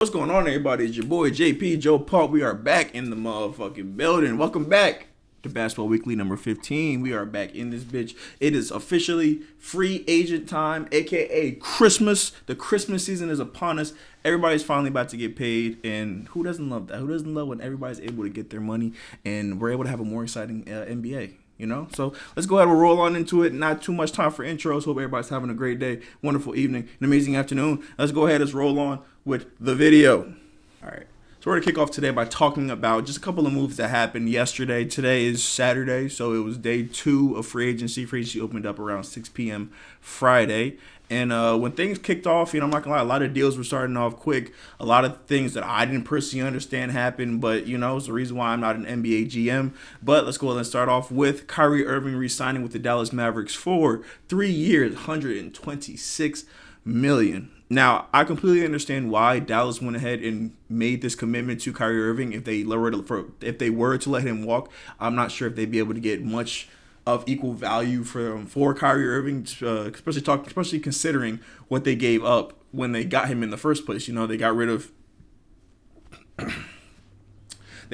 What's going on, everybody? It's your boy JP Joe Paul. We are back in the motherfucking building. Welcome back to Basketball Weekly number 15. We are back in this bitch. It is officially free agent time, aka Christmas. The Christmas season is upon us. Everybody's finally about to get paid, and who doesn't love that? Who doesn't love when everybody's able to get their money and we're able to have a more exciting NBA? You know, so let's go ahead and roll on into it. Not too much time for intros. Hope everybody's having a great day, wonderful evening, an amazing afternoon. Let's go ahead. Let's roll on with the video. All right. So we're going to kick off today by talking about just a couple of moves that happened yesterday. Today is Saturday, so it was day 2 of free agency. Free agency opened up around 6 p.m. Friday. And when things kicked off, I'm not going to lie, a lot of deals were starting off quick. A lot of things that I didn't personally understand happened, but, it's the reason why I'm not an NBA GM. But let's go ahead and start off with Kyrie Irving re-signing with the Dallas Mavericks for 3 years, $126 million. Now, I completely understand why Dallas went ahead and made this commitment to Kyrie Irving. If they were to let him walk, I'm not sure if they'd be able to get much of equal value for Kyrie Irving, especially considering what they gave up when they got him in the first place. They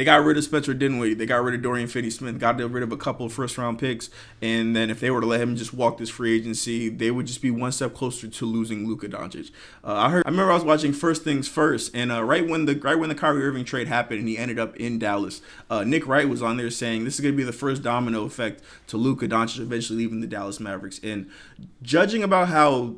got rid of Spencer Dinwiddie. They got rid of Dorian Finney-Smith. Got rid of a couple of first-round picks. And then if they were to let him just walk this free agency, they would just be one step closer to losing Luka Doncic. I remember I was watching First Things First, and right when the Kyrie Irving trade happened and he ended up in Dallas, Nick Wright was on there saying this is going to be the first domino effect to Luka Doncic eventually leaving the Dallas Mavericks. And judging about how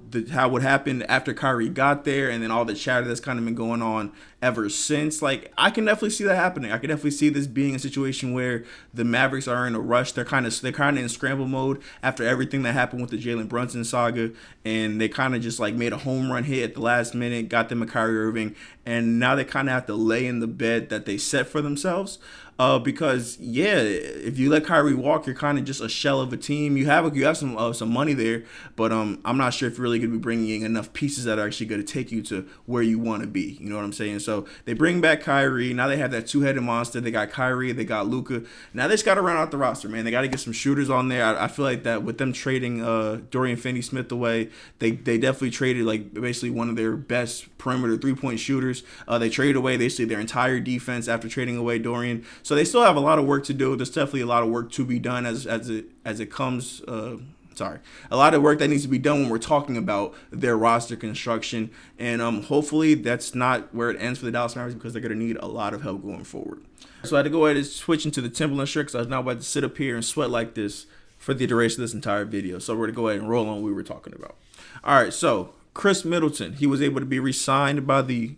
what happened after Kyrie got there, and then all the chatter that's kind of been going on ever since, I can definitely see that happening. I can definitely see this being a situation where the Mavericks are in a rush. They're kind of in scramble mode after everything that happened with the Jalen Brunson saga, and they kind of just made a home run hit at the last minute, got them a Kyrie Irving, and now they kind of have to lay in the bed that they set for themselves. Because if you let Kyrie walk, you're kind of just a shell of a team. You have some money there, but I'm not sure if you're really going to be bringing in enough pieces that are actually going to take you to where you want to be. You know what I'm saying? So they bring back Kyrie. Now they have that two-headed monster. They got Kyrie. They got Luka. Now they just got to round out the roster, man. They got to get some shooters on there. I feel like that with them trading Dorian Finney-Smith away, they definitely traded basically one of their best perimeter three-point shooters. They traded away basically their entire defense after trading away Dorian. So they still have a lot of work to do. There's definitely a lot of work to be done as it comes. A lot of work that needs to be done when we're talking about their roster construction. And hopefully that's not where it ends for the Dallas Mavericks, because they're going to need a lot of help going forward. So I had to go ahead and switch into the Timberland shirt because I was not about to sit up here and sweat like this for the duration of this entire video. So we're going to go ahead and roll on what we were talking about. All right, so Chris Middleton, he was able to be re-signed by the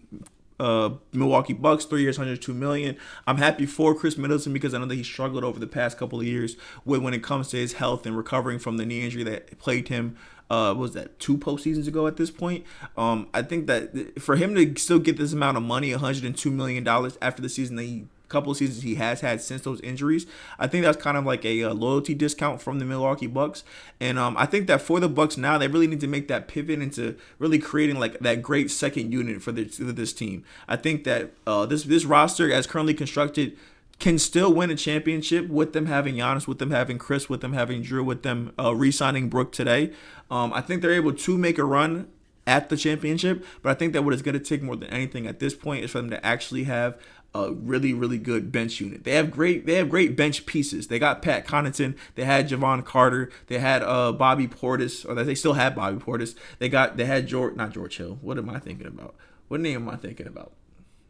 Milwaukee Bucks, 3 years, $102 million. I'm happy for Chris Middleton because I know that he struggled over the past couple of years when it comes to his health and recovering from the knee injury that plagued him. What was that, 2 postseasons ago at this point? I think that for him to still get this amount of money, $102 million after the season that couple of seasons he has had since those injuries, I think that's kind of like a loyalty discount from the Milwaukee Bucks. And I think that for the Bucks now, they really need to make that pivot into really creating that great second unit for this team. I think that this roster, as currently constructed, can still win a championship with them having Giannis, with them having Chris, with them having Drew, with them re-signing Brook today. I think they're able to make a run at the championship, but I think that what it's going to take more than anything at this point is for them to actually have a really, really good bench unit. They have great bench pieces. They got Pat Connaughton. They had Javon Carter. They had Bobby Portis, or they still have Bobby Portis. They had not George Hill. What am I thinking about? What name am I thinking about?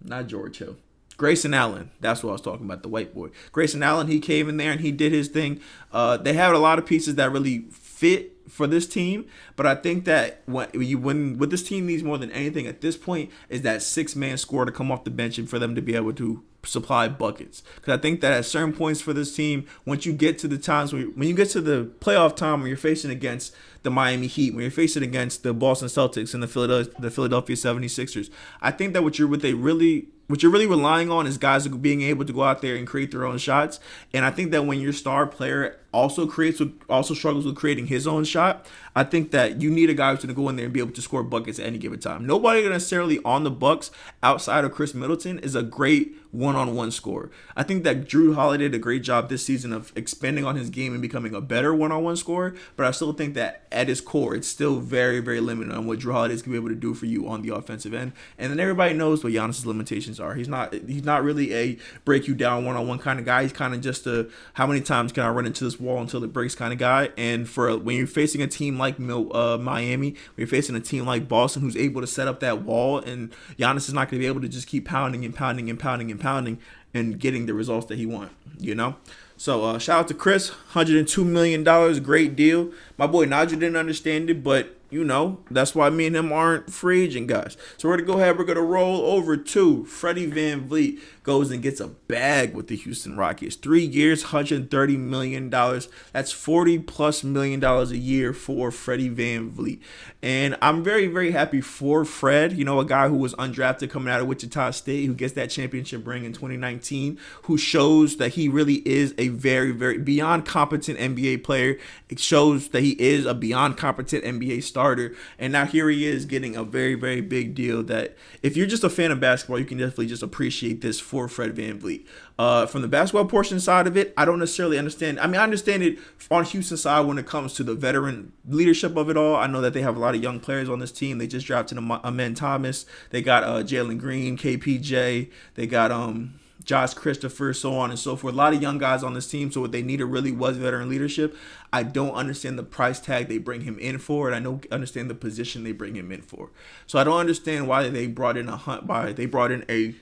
Not George Hill. Grayson Allen. That's what I was talking about, the white boy. Grayson Allen, he came in there and he did his thing. They had a lot of pieces that really fit for this team, but I think that what this team needs more than anything at this point is that 6-man scorer to come off the bench and for them to be able to supply buckets. Because I think that at certain points for this team, once you get to the times when you get to the playoff time when you're facing against the Miami Heat, when you're facing against the Boston Celtics and the Philadelphia 76ers, I think that what they really what you're really relying on is guys being able to go out there and create their own shots. And I think that when your star player also struggles with creating his own shot, I think that you need a guy who's going to go in there and be able to score buckets at any given time. Nobody necessarily on the Bucks outside of Chris Middleton is a great one-on-one scorer. I think that Jrue Holiday did a great job this season of expanding on his game and becoming a better one-on-one scorer, but I still think that at his core, it's still very, very limited on what Jrue Holiday is going to be able to do for you on the offensive end. And then everybody knows what Giannis's limitations are. He's not really a break you down one-on-one kind of guy. He's kind of just a how many times can I run into this wall until it breaks kind of guy. And for when you're facing a team like Miami, when you're facing a team like Boston who's able to set up that wall, and Giannis is not going to be able to just keep pounding and pounding and pounding and pounding and getting the results that he wants, you know? So shout out to Chris, $102 million, great deal. My boy Nigel didn't understand it, but you know, that's why me and him aren't free agent guys. So we're going to go ahead, we're going to roll over to Freddie VanVleet. Goes and gets a bag with the Houston Rockets. 3 years, $130 million. That's $40+ million a year for Freddie VanVleet. And I'm very, very happy for Fred, you know, a guy who was undrafted coming out of Wichita State, who gets that championship ring in 2019, who shows that he really is a very, very beyond competent NBA player. It shows that he is a beyond competent NBA starter. And now here he is getting a very, very big deal that if you're just a fan of basketball, you can definitely just appreciate this for Fred VanVleet. From the basketball portion side of it, I don't necessarily understand. I mean, I understand it on Houston's side when it comes to the veteran leadership of it all. I know that they have a lot of young players on this team. They just drafted Amen Thomas. They got Jalen Green, KPJ. They got Josh Christopher, so on and so forth. A lot of young guys on this team, so what they needed really was veteran leadership. I don't understand the price tag they bring him in for, and I don't understand the position they bring him in for. So I don't understand why they brought in a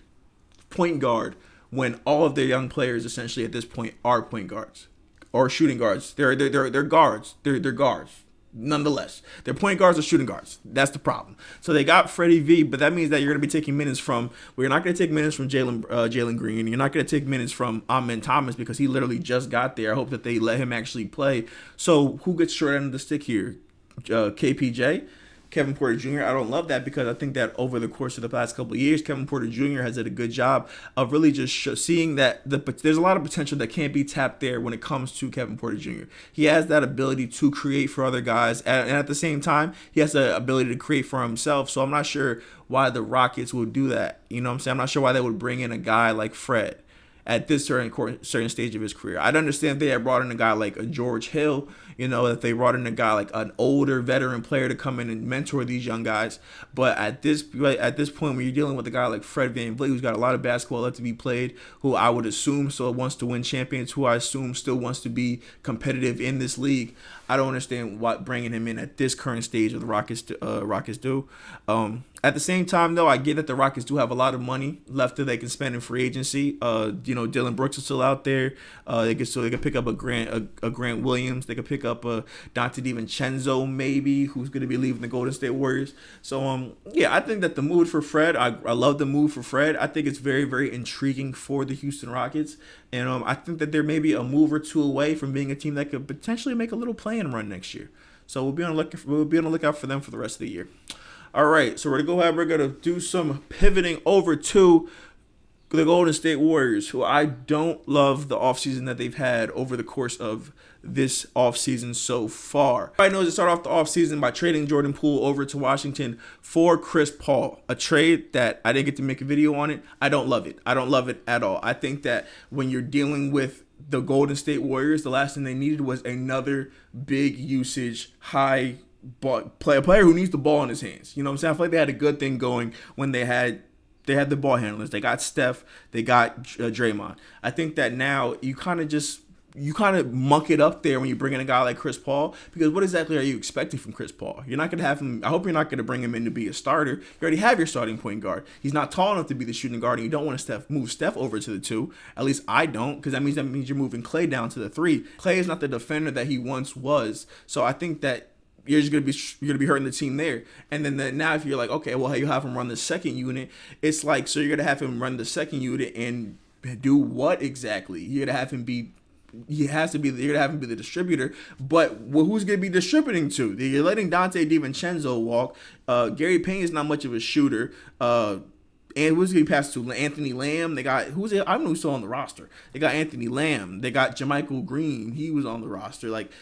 point guard when all of their young players essentially at this point are point guards or shooting guards. They're guards. They're guards. Nonetheless, their point guards are shooting guards. That's the problem. So they got Freddie V, but that means that you're going to be taking minutes from. Well, you're not going to take minutes from Jalen Green. You're not going to take minutes from Amen Thomas because he literally just got there. I hope that they let him actually play. So who gets short end of the stick here? KPJ. Kevin Porter Jr. I don't love that because I think that over the course of the past couple of years, Kevin Porter Jr. has did a good job of really just seeing that there's a lot of potential that can't be tapped there when it comes to Kevin Porter Jr. He has that ability to create for other guys, and at the same time, he has the ability to create for himself. So I'm not sure why the Rockets would do that. You know what I'm saying? I'm not sure why they would bring in a guy like Fred at this certain stage of his career. I'd understand if they had brought in a guy like a George Hill, you know, if they brought in a guy like an older veteran player to come in and mentor these young guys. But at this point, when you're dealing with a guy like Fred VanVleet, who's got a lot of basketball left to be played, who I would assume still wants to win champions, who I assume still wants to be competitive in this league, I don't understand what bringing him in at this current stage of the Rockets do. At the same time, though, I get that the Rockets do have a lot of money left that they can spend in free agency. You know, Dylan Brooks is still out there. They could pick up a Grant Williams. They could pick up a Dante DiVincenzo, maybe, who's going to be leaving the Golden State Warriors. So, yeah, I think that the move for Fred, I love the move for Fred. I think it's very, very intriguing for the Houston Rockets. And I think that they're maybe a move or two away from being a team that could potentially make a little play-in run next year. So we'll be on the lookout for them for the rest of the year. All right, so we're going to do some pivoting over to the Golden State Warriors, who I don't love the offseason that they've had over the course of this offseason so far. I know to start off the offseason by trading Jordan Poole over to Washington for Chris Paul, a trade that I didn't get to make a video on it. I don't love it. I don't love it at all. I think that when you're dealing with the Golden State Warriors, the last thing they needed was another big usage, high a player who needs the ball in his hands. You know what I'm saying? I feel like they had a good thing going when they had the ball handlers. They got Steph. They got Draymond. I think that now you kind of muck it up there when you bring in a guy like Chris Paul, because what exactly are you expecting from Chris Paul? You're not going to have him. I hope you're not going to bring him in to be a starter. You already have your starting point guard. He's not tall enough to be the shooting guard, and you don't want to move Steph over to the 2. At least I don't, because that means you're moving Klay down to the 3. Klay is not the defender that he once was. So I think that you're going to be hurting the team there. And then now if you're like, okay, well, you have him run the second unit, it's like, so you're going to have him run the second unit and do what exactly? You're going to have him be you're going to have him be the distributor, but who's going to be distributing to? You're letting Dante DiVincenzo walk. Gary Payne is not much of a shooter. And who's getting passed to? Anthony Lamb. They got who's it? I don't know who's still on the roster. They got Anthony Lamb. They got JaMychal Green. He was on the roster. Like,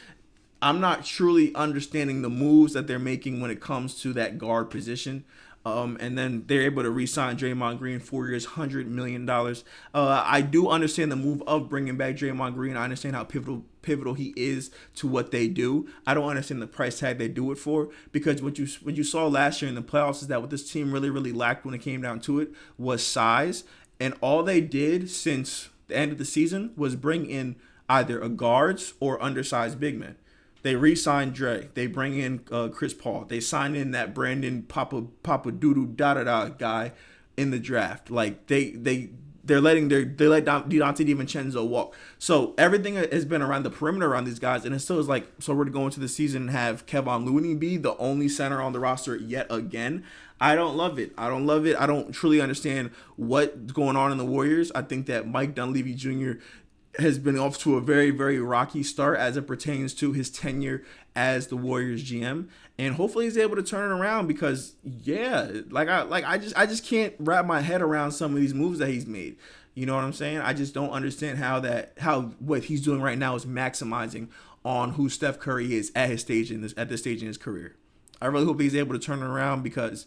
I'm not truly understanding the moves that they're making when it comes to that guard position. And then they're able to re-sign Draymond Green 4 years, $100 million. I do understand the move of bringing back Draymond Green. I understand how pivotal he is to what they do. I don't understand the price tag they do it for, because what you saw last year in the playoffs is that what this team really lacked when it came down to it was size. And all they did since the end of the season was bring in either a guards or undersized big men. They re-signed Dre. They bring in Chris Paul. They signed in that Brandon Papa Doodoo da guy in the draft. Like they let Donte DiVincenzo walk. So everything has been around the perimeter around these guys, and it still is like, so we're going to the season and have Kevon Looney be the only center on the roster yet again. I don't love it. I don't truly understand what's going on in the Warriors. I think that Mike Dunleavy Jr. has been off to a very, very rocky start as it pertains to his tenure as the Warriors GM, and hopefully he's able to turn it around, because I just can't wrap my head around some of these moves that he's made. You know what I'm saying? I just don't understand how what he's doing right now is maximizing on who Steph Curry is at this stage in his career. I really hope he's able to turn it around, because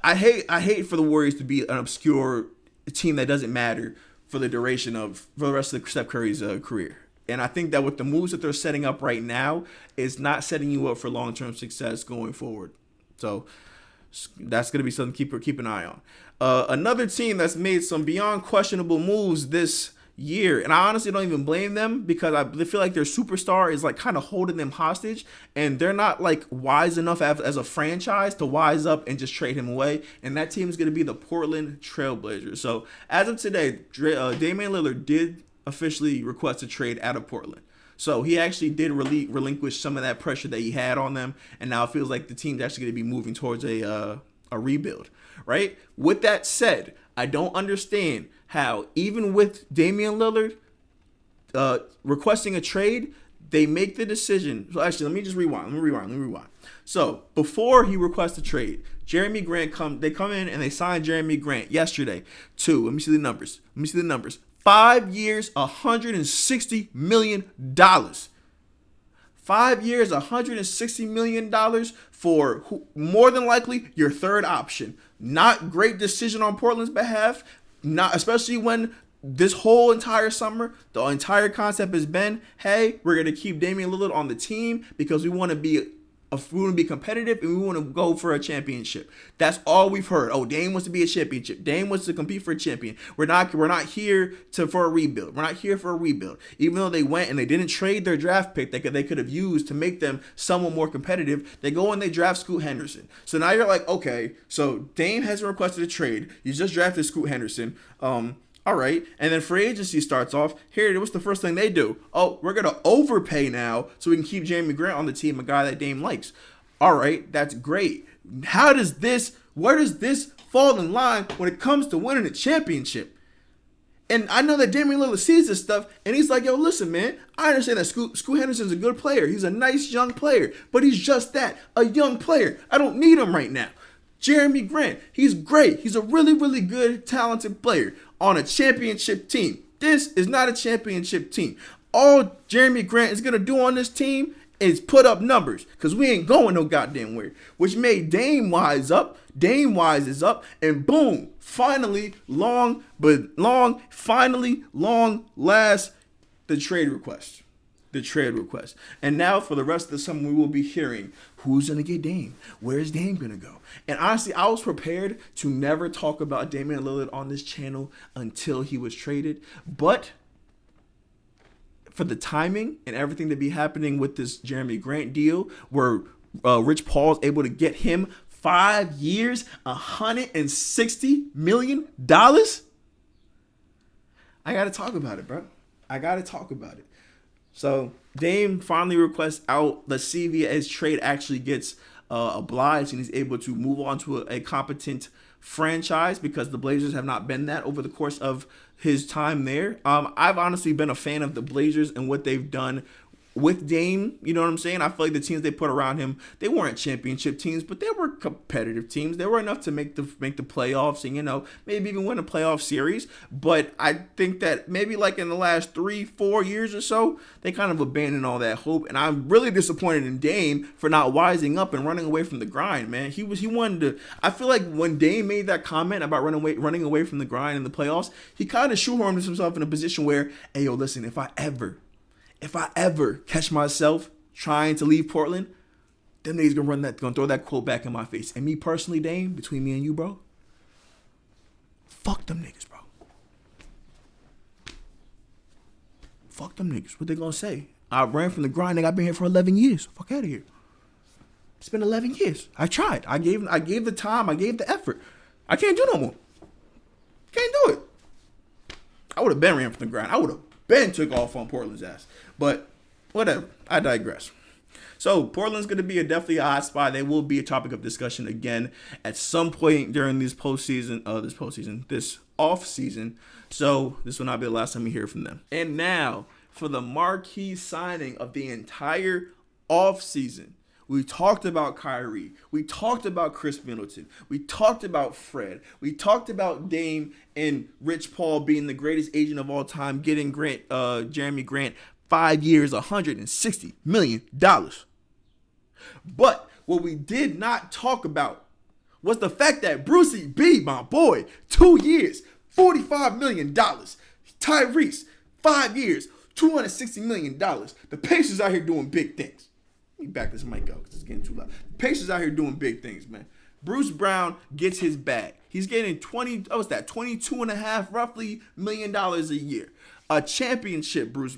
I hate for the Warriors to be an obscure team that doesn't matter for the rest of Steph Curry's career. And I think that with the moves that they're setting up right now, is not setting you up for long-term success going forward. So that's going to be something to keep an eye on. Another team that's made some beyond questionable moves this year, and I honestly don't even blame them, because I feel like their superstar is like kind of holding them hostage, and they're not like wise enough as a franchise to wise up and just trade him away. And that team is going to be the Portland Trailblazers. So as of today, Damian Lillard did officially request a trade out of Portland. So he actually did relinquish some of that pressure that he had on them, and now it feels like the team's actually going to be moving towards a rebuild, right? With that said, I don't understand how, even with Damian Lillard requesting a trade, they make the decision. So actually, let me rewind. So before he requests a trade, Jeremy Grant they come in and they sign Jeremy Grant yesterday to, let me see the numbers. 5 years, $160 million. 5 years, $160 million for more than likely your third option. Not great decision on Portland's behalf, not especially when this whole entire summer, the entire concept has been, hey, we're going to keep Damian Lillard on the team because we want to be competitive and we want to go for a championship. That's all we've heard. Oh, Dame wants to be a championship. Dame wants to compete for a champion. We're not here for a rebuild. We're not here for a rebuild. Even though they went and they didn't trade their draft pick that they could have used to make them somewhat more competitive, they go and they draft Scoot Henderson. So now you're like, okay, so Dame hasn't requested a trade. You just drafted Scoot Henderson. All right, and then free agency starts off. Here, what's the first thing they do? Oh, we're going to overpay now so we can keep Jeremy Grant on the team, a guy that Dame likes. All right, that's great. Where does this fall in line when it comes to winning a championship? And I know that Damian Lillard sees this stuff, and he's like, yo, listen, man, I understand that Scoot Henderson's a good player. He's a nice young player, but he's just that, a young player. I don't need him right now. Jeremy Grant, he's great. He's a really, really good, talented player on a championship team. This is not a championship team. All Jeremy Grant is going to do on this team is put up numbers, because we ain't going no goddamn where. Which made Dame wise up. Dame wises up, and boom, finally, long last, the trade request. And now for the rest of the summer, we will be hearing who's going to get Dame. Where's Dame going to go? And honestly, I was prepared to never talk about Damian Lillard on this channel until he was traded. But for the timing and everything to be happening with this Jeremy Grant deal, where Rich Paul is able to get him 5 years, $160 million, I got to talk about it, bro. So Dame finally requests out. Let's see if his trade actually gets obliged and he's able to move on to a competent franchise, because the Blazers have not been that over the course of his time there. I've honestly been a fan of the Blazers and what they've done with Dame, you know what I'm saying? I feel like the teams they put around him, they weren't championship teams, but they were competitive teams. They were enough to make the playoffs and, maybe even win a playoff series. But I think that maybe like in the last 3-4 years or so, they kind of abandoned all that hope. And I'm really disappointed in Dame for not wising up and running away from the grind, man. He wanted to. I feel like when Dame made that comment about running away from the grind in the playoffs, he kind of shoehorned himself in a position where, hey, yo, listen, if I ever catch myself trying to leave Portland, them niggas gonna throw that quote back in my face. And me personally, Dame, between me and you, bro, fuck them niggas, bro. Fuck them niggas. What they gonna say? I ran from the grind. I've been here for 11 years. Fuck out of here. It's been 11 years. I tried. I gave the time. I gave the effort. I can't do no more. Can't do it. I would have been ran from the grind. I would have been took off on Portland's ass. But whatever. I digress. So Portland's going to be definitely a hot spot. They will be a topic of discussion again at some point during this off season. So this will not be the last time you hear from them. And now for the marquee signing of the entire off season. We talked about Kyrie. We talked about Chris Middleton. We talked about Fred. We talked about Dame and Rich Paul being the greatest agent of all time, getting Jeremy Grant 5 years, $160 million. But what we did not talk about was the fact that Brucey B, my boy, 2 years, $45 million. Tyrese, 5 years, $260 million. The Pacers out here doing big things. Let me back this mic up because it's getting too loud. The Pacers out here doing big things, man. Bruce Brown gets his bag. He's getting $22.5 roughly million a year. A champion Bruce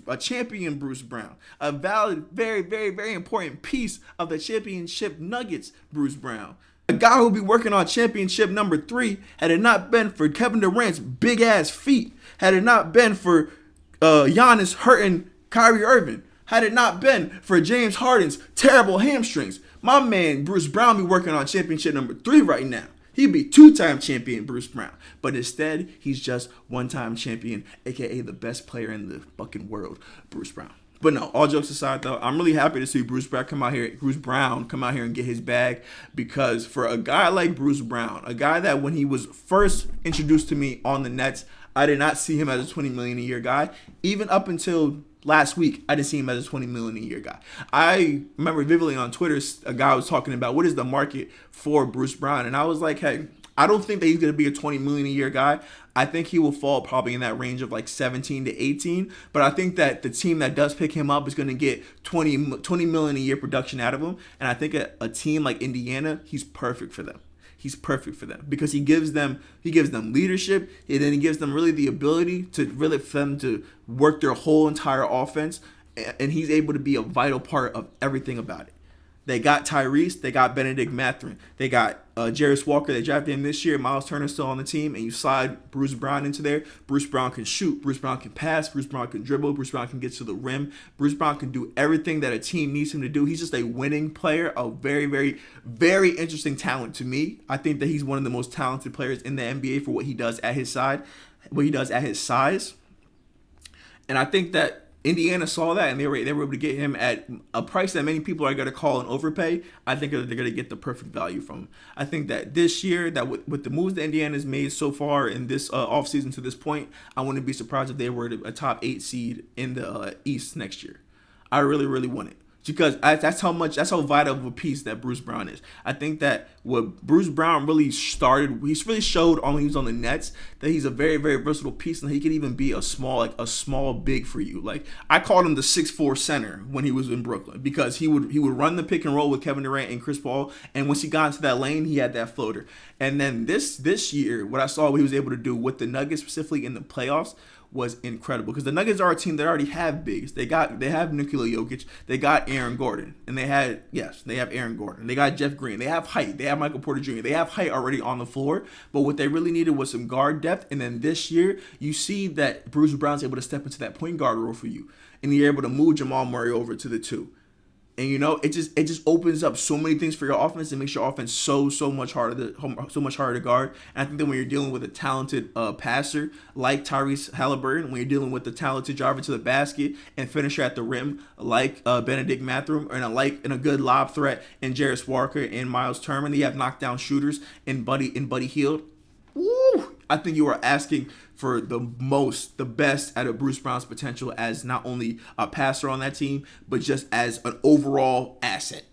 Brown. A valid, very, very, very important piece of the championship Nuggets, Bruce Brown. A guy who'll be working on championship number 3 had it not been for Kevin Durant's big ass feet, had it not been for Giannis hurting Kyrie Irving, had it not been for James Harden's terrible hamstrings, my man Bruce Brown be working on championship number 3 right now. He'd be 2-time champion Bruce Brown. But instead, he's just 1-time champion, a.k.a. the best player in the fucking world, Bruce Brown. But no, all jokes aside, though, I'm really happy to see Bruce Brown come out here and get his bag, because for a guy like Bruce Brown, a guy that when he was first introduced to me on the Nets, I did not see him as a $20 million a year guy. Even up until last week, I didn't see him as a $20 million a year guy. I remember vividly on Twitter, a guy was talking about what is the market for Bruce Brown, and I was like, hey, I don't think that he's going to be a $20 million a year guy. I think he will fall probably in that range of like 17 to 18. But I think that the team that does pick him up is going to get 20 million a year production out of him. And I think a team like Indiana, he's perfect for them. He's perfect for them because he gives them leadership, and then he gives them really the ability to really for them to work their whole entire offense, and he's able to be a vital part of everything about it. They got Tyrese, they got Benedict Mathurin, they got Jarris Walker. They drafted him this year. Miles Turner's still on the team, and you slide Bruce Brown into there. Bruce Brown can shoot, Bruce Brown can pass, Bruce Brown can dribble, Bruce Brown can get to the rim. Bruce Brown can do everything that a team needs him to do. He's just a winning player, a very, very, very interesting talent to me. I think that he's one of the most talented players in the NBA for what he does at his size. And I think that Indiana saw that, and they were able to get him at a price that many people are going to call an overpay. I think they're going to get the perfect value from him. I think that this year, that with the moves that Indiana's made so far in this offseason to this point, I wouldn't be surprised if they were a top 8 seed in the East next year. I really, really want it. Because that's how vital of a piece that Bruce Brown is. I think that what Bruce Brown really showed when he was on the Nets, that he's a very, very versatile piece, and he can even be a small big for you. Like, I called him the 6'4" center when he was in Brooklyn, because he would run the pick and roll with Kevin Durant and Chris Paul, and once he got into that lane, he had that floater. And then this year, what I saw what he was able to do with the Nuggets, specifically in the playoffs, was incredible, because the Nuggets are a team that already have bigs. They have Nikola Jokic, they got Aaron Gordon, and they have Aaron Gordon. They got Jeff Green. They have height. They have Michael Porter Jr. They have height already on the floor, but what they really needed was some guard depth. And then this year, you see that Bruce Brown's able to step into that point guard role for you, and you're able to move Jamal Murray over to the 2. And it just opens up so many things for your offense. It makes your offense so much harder to guard. And I think that when you're dealing with a talented passer like Tyrese Halliburton, when you're dealing with a talented driver to the basket and finisher at the rim like Benedict Mathurin, and a good lob threat in Jarris Walker and Miles Turner, and you have knockdown shooters in Buddy Hield. Woo! I think you are asking for the best out of Bruce Brown's potential as not only a passer on that team, but just as an overall asset.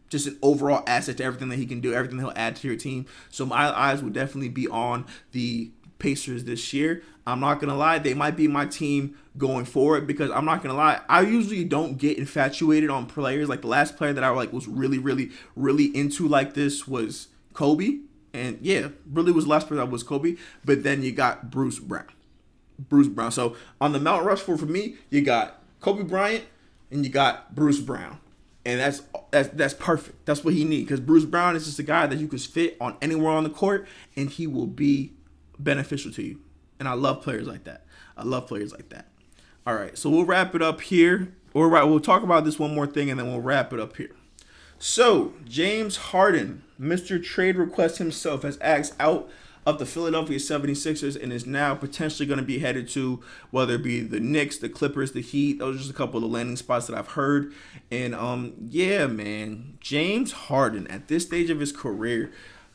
Just an overall asset to everything that he can do, everything that he'll add to your team. So my eyes would definitely be on the Pacers this year. I'm not going to lie, they might be my team going forward, because I'm not going to lie, I usually don't get infatuated on players. Like the last player that I was really, really, really into like this was Kobe. And yeah, really was the last person that was Kobe. But then you got Bruce Brown. So on the Mount Rushmore for me, you got Kobe Bryant and you got Bruce Brown. And that's perfect. That's what he needs. Because Bruce Brown is just a guy that you can fit on anywhere on the court and he will be beneficial to you. And I love players like that. All right, so we'll wrap it up here. We'll talk about this one more thing and then we'll wrap it up here. So, James Harden, Mr. Trade Request himself, has asked out of the Philadelphia 76ers and is now potentially going to be headed to, whether it be the Knicks, the Clippers, the Heat. Those are just a couple of the landing spots that I've heard. And, yeah, man, James Harden, at this stage of his career,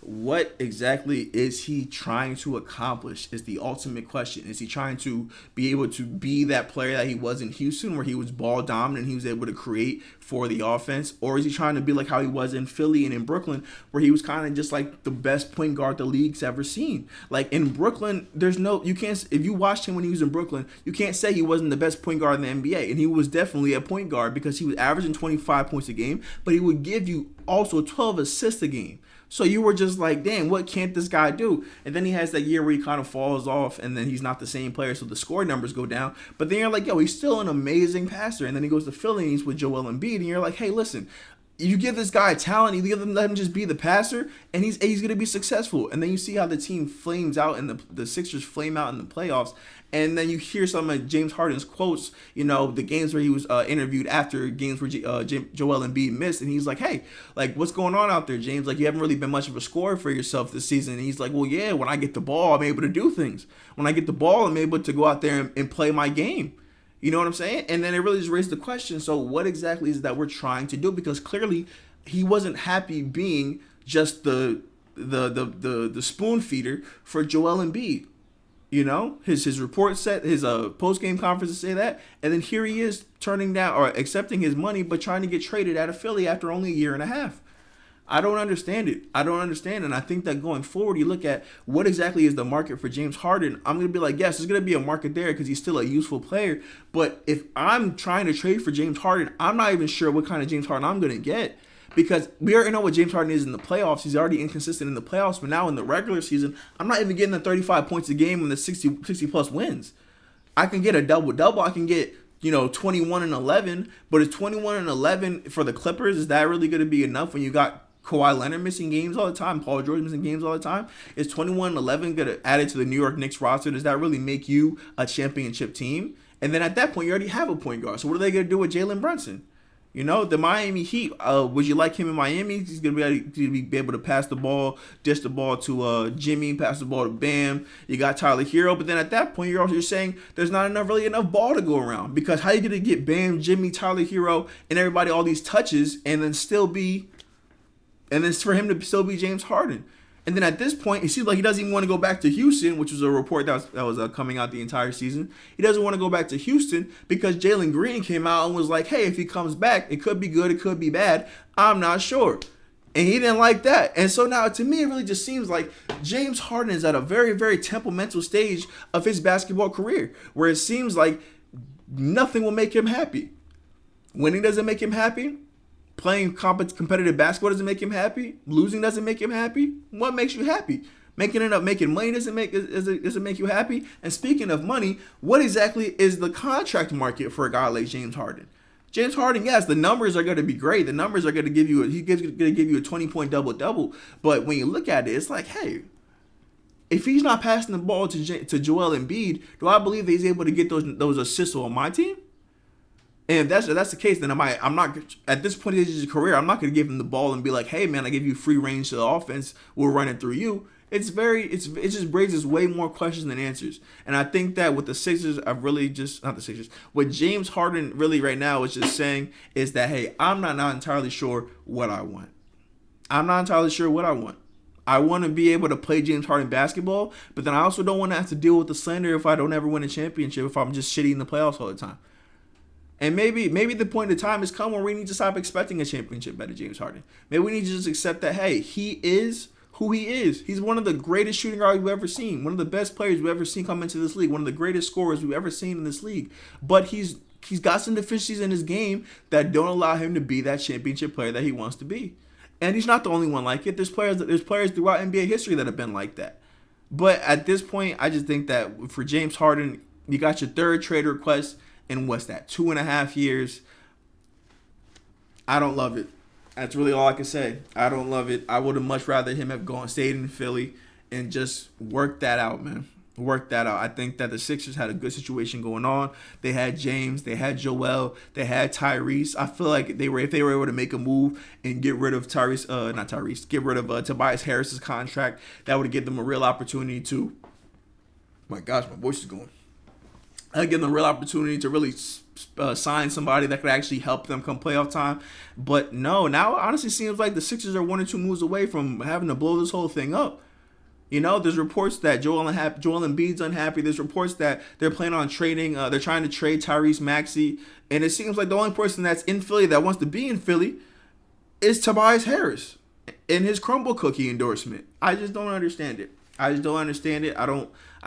what exactly is he trying to accomplish is the ultimate question. Is he trying to be able to be that player that he was in Houston, where he was ball dominant and he was able to create for the offense? Or is he trying to be like how he was in Philly and in Brooklyn, where he was kind of just like the best point guard the league's ever seen? Like in Brooklyn, you can't, if you watched him when he was in Brooklyn, you can't say he wasn't the best point guard in the NBA. And he was definitely a point guard because he was averaging 25 points a game, but he would give you also 12 assists a game. So you were just like, damn, what can't this guy do? And then he has that year where he kind of falls off and then he's not the same player, so the score numbers go down. But then you're like, yo, he's still an amazing passer. And then he goes to Philly and he's with Joel Embiid, and you're like, hey, listen, you give this guy talent, let him just be the passer, and he's going to be successful. And then you see how the team flames out and the Sixers flame out in the playoffs. And then you hear some of James Harden's quotes, the games where he was interviewed after games where Joel Embiid missed. And he's like, hey, like, what's going on out there, James? Like, you haven't really been much of a scorer for yourself this season. And he's like, well, yeah, when I get the ball, I'm able to do things. When I get the ball, I'm able to go out there and play my game. You know what I'm saying? And then it really just raised the question, so what exactly is it that we're trying to do? Because clearly he wasn't happy being just the spoon feeder for Joel Embiid. His report set, his post-game conference to say that, and then here he is turning down or accepting his money but trying to get traded out of Philly after only a year and a half. I don't understand it. And I think that going forward, you look at what exactly is the market for James Harden. I'm going to be like, yes, there's going to be a market there because he's still a useful player. But if I'm trying to trade for James Harden, I'm not even sure what kind of James Harden I'm going to get. Because we already know what James Harden is in the playoffs. He's already inconsistent in the playoffs. But now in the regular season, I'm not even getting the 35 points a game and the 60 plus wins. I can get a double-double. I can get 21 and 11. But is 21 and 11 for the Clippers, is that really going to be enough when you got Kawhi Leonard missing games all the time, Paul George missing games all the time? Is 21-11 going to add it to the New York Knicks roster? Does that really make you a championship team? And then at that point, you already have a point guard. So what are they going to do with Jalen Brunson? The Miami Heat, would you like him in Miami? He's going to be able to pass the ball, dish the ball to Jimmy, pass the ball to Bam. You got Tyler Hero. But then at that point, you're saying there's not really enough ball to go around. Because how are you going to get Bam, Jimmy, Tyler Hero, and everybody all these touches and then for him to still be James Harden? And then at this point, it seems like he doesn't even want to go back to Houston, which was a report that was coming out the entire season. He doesn't want to go back to Houston because Jalen Green came out and was like, hey, if he comes back, it could be good, it could be bad. I'm not sure. And he didn't like that. And so now, to me, it really just seems like James Harden is at a very, very temperamental stage of his basketball career, where it seems like nothing will make him happy. Winning doesn't make him happy. Playing competitive basketball doesn't make him happy. Losing doesn't make him happy. What makes you happy? Making money doesn't make you happy. And speaking of money, what exactly is the contract market for a guy like James Harden? James Harden, yes, the numbers are going to be great. The numbers are going to give you a 20-point double-double. But when you look at it, it's like, hey, if he's not passing the ball to Joel Embiid, do I believe that he's able to get those assists on my team? And if that's the case, then I'm not at this point in his career, I'm not going to give him the ball and be like, hey man, I give you free range to the offense. We'll run it through you. It just raises way more questions than answers. And I think that with the Sixers, I've really just not the Sixers. What James Harden really right now is just saying is that, hey, I'm not entirely sure what I want. I'm not entirely sure what I want. I want to be able to play James Harden basketball, but then I also don't want to have to deal with the slander if I don't ever win a championship, if I'm just shitty in the playoffs all the time. And maybe the point of time has come where we need to stop expecting a championship out of James Harden. Maybe we need to just accept that, hey, he is who he is. He's one of the greatest shooting guards we've ever seen, one of the best players we've ever seen come into this league, one of the greatest scorers we've ever seen in this league. But he's got some deficiencies in his game that don't allow him to be that championship player that he wants to be. And he's not the only one like it. There's players throughout NBA history that have been like that. But at this point, I just think that for James Harden, you got your third trade request in what's that, 2.5 years. I don't love it. That's really all I can say. I don't love it. I would have much rather him have stayed in Philly and just worked that out, man. Work that out. I think that the Sixers had a good situation going on. They had James, they had Joel, they had Tyrese. I feel like if they were able to make a move and get rid of get rid of Tobias Harris's contract, that would give them a real opportunity to. My gosh, my voice is going. That'd give them a real opportunity to really sign somebody that could actually help them come playoff time. But no, now it honestly seems like the Sixers are 1 or 2 moves away from having to blow this whole thing up. You know, there's reports that Joel Embiid's unhappy. There's reports that they're planning on trading. They're trying to trade Tyrese Maxey. And it seems like the only person that's in Philly that wants to be in Philly is Tobias Harris in his Crumble Cookie endorsement. I just don't understand it. I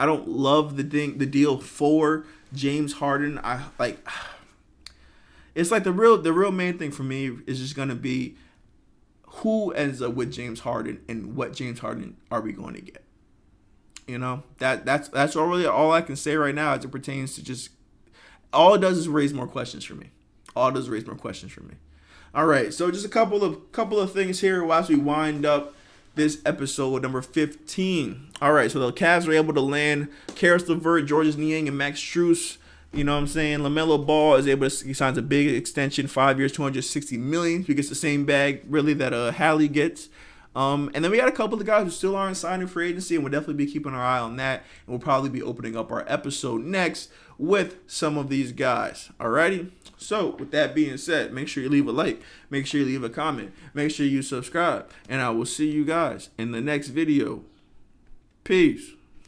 don't love the deal for James Harden. It's like the real main thing for me is just gonna be who ends up with James Harden and what James Harden are we going to get? You know, that's really all I can say right now as it pertains to just all it does is raise more questions for me. All it does is raise more questions for me. All right, so just a couple of things here whilst we wind up this episode number 15. All right, so the Cavs were able to land Karis LeVert, Georges Niang, and Max Strus. You know what I'm saying? LaMelo Ball is able to sign a big extension, 5 years, $260 million. He gets the same bag, really, that Hallie gets. And then we got a couple of guys who still aren't signing for agency, and we'll definitely be keeping our eye on that. And we'll probably be opening up our episode next with some of these guys. Alrighty? So, with that being said, make sure you leave a like. Make sure you leave a comment. Make sure you subscribe. And I will see you guys in the next video. Peace.